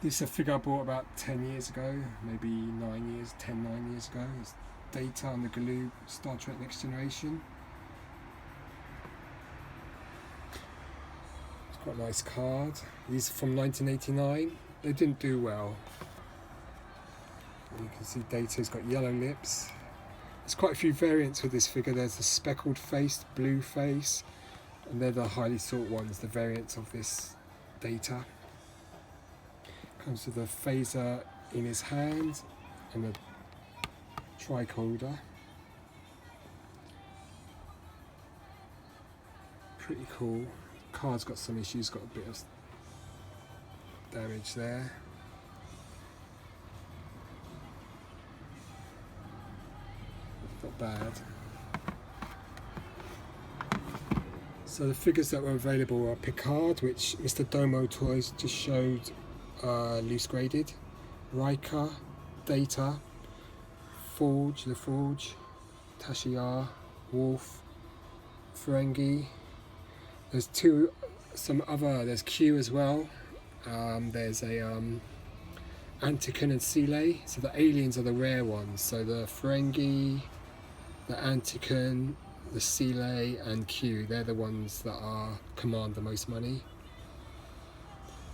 This is a figure I bought about 10 years ago, maybe 9 years ago. It's Data on the Galoob Star Trek Next Generation. It's quite a nice card. These are from 1989. They didn't do well. You can see Data's got yellow lips. There's quite a few variants with this figure. There's the speckled face, blue face, and they're the highly sought ones, the variants of this Data. Comes with a phaser in his hand and a tricorder. Pretty cool. Card's got some issues, got a bit of damage there. Not bad. So the figures that were available are Picard, which Mr. Domo Toys just showed loose graded, Riker, Data, Forge, Tasha Yar, Worf, Ferengi. There's there's Q as well. There's a Antiken and Sele. So the aliens are the rare ones. So the Ferengi, the Antiken, the Sele and Q, they're the ones that command the most money.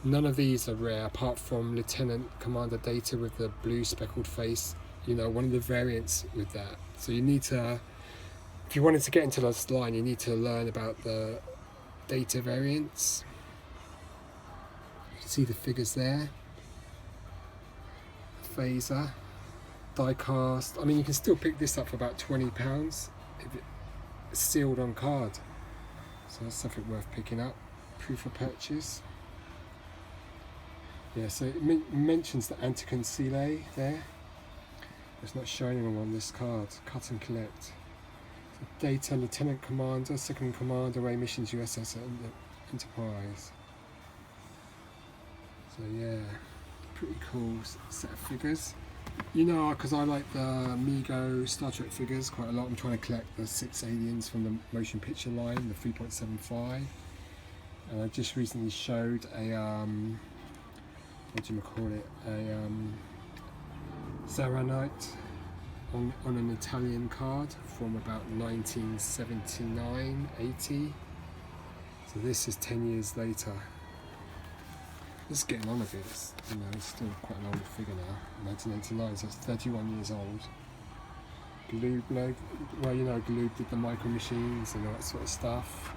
None of these are rare apart from Lieutenant Commander Data with the blue speckled face, one of the variants with that. So you need to, if you wanted to get into this line, you need to learn about the Data variants. You can see the figures there. Phaser, die cast. I mean, you can still pick this up for about £20 if it's sealed on card. So that's something worth picking up. Proof of purchase. Yeah, so it mentions the Antiken Sele there. It's not showing them on this card. Cut and collect. So Data, Lieutenant Commander, Second Command, Away Missions USS Enterprise. So yeah, pretty cool set of figures. Because I like the Mego Star Trek figures quite a lot. I'm trying to collect the 6 aliens from the motion picture line, the 3.75. And I just recently showed a Zaranite on an Italian card from about 1979, 80. So this is 10 years later. This is getting on a bit. It's still quite an old figure now. 1989, so it's 31 years old. Galoob logo. Well, Galoob did the micro machines and all that sort of stuff.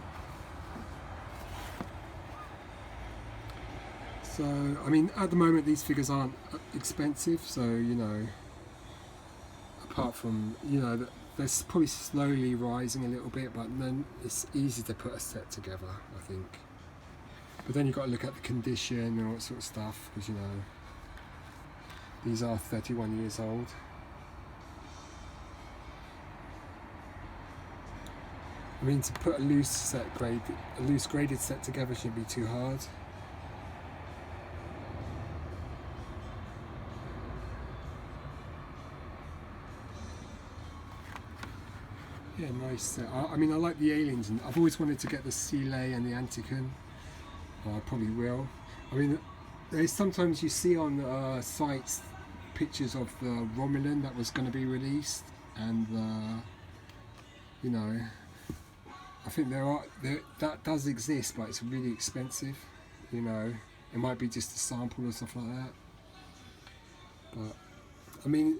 So, I mean, at the moment these figures aren't expensive, so, apart from, they're probably slowly rising a little bit, but then it's easy to put a set together, I think. But then you've got to look at the condition and all that sort of stuff, because, these are 31 years old. I mean, to put a loose graded set together shouldn't be too hard. Yeah, nice set. I mean, I like the aliens, and I've always wanted to get the Sele and the Antiken. I probably will. I mean, there's sometimes you see on sites pictures of the Romulan that was going to be released, and I think that does exist, but it's really expensive. It might be just a sample or stuff like that. But I mean,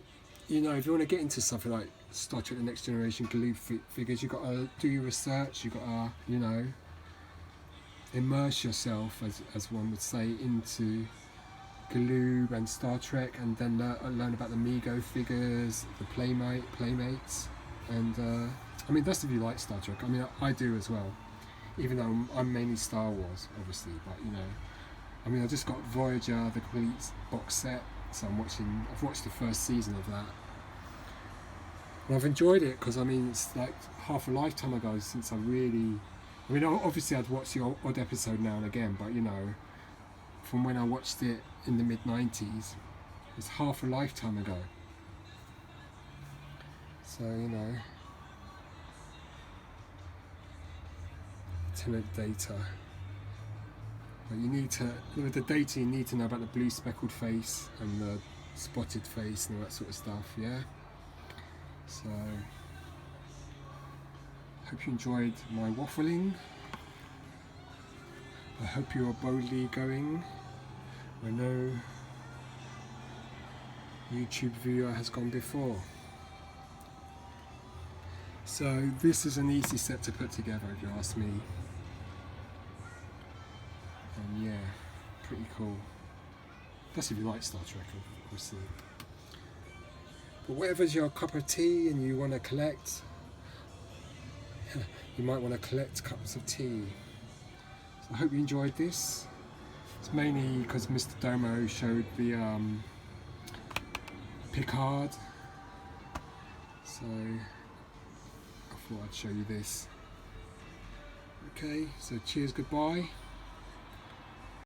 if you want to get into something like Star Trek The Next Generation Galoob figures, you've got to do your research, you've got to, immerse yourself, as one would say, into Galoob and Star Trek, and then learn about the Mego figures, the Playmates, and I mean, that's if you like Star Trek. I mean, I do as well, even though I'm mainly Star Wars, obviously, but I mean, I just got Voyager, the complete box set, so I've watched the first season of that. And I've enjoyed it because, I mean, it's like half a lifetime ago since obviously I'd watch the odd episode now and again, but from when I watched it in the mid-90s, it's half a lifetime ago. So, Lieutenant Data. But you need to, with the data, you need to know about the blue speckled face and the spotted face and all that sort of stuff, yeah? So, hope you enjoyed my waffling. I hope you are boldly going where no YouTube viewer has gone before. So this is an easy set to put together if you ask me. And yeah, pretty cool. That's if you like Star Trek, obviously. But whatever's your cup of tea and you want to collect, you might want to collect cups of tea. So I hope you enjoyed this. It's mainly because Mr. Domo showed the Picard, so I thought I'd show you this. Okay, so cheers, goodbye.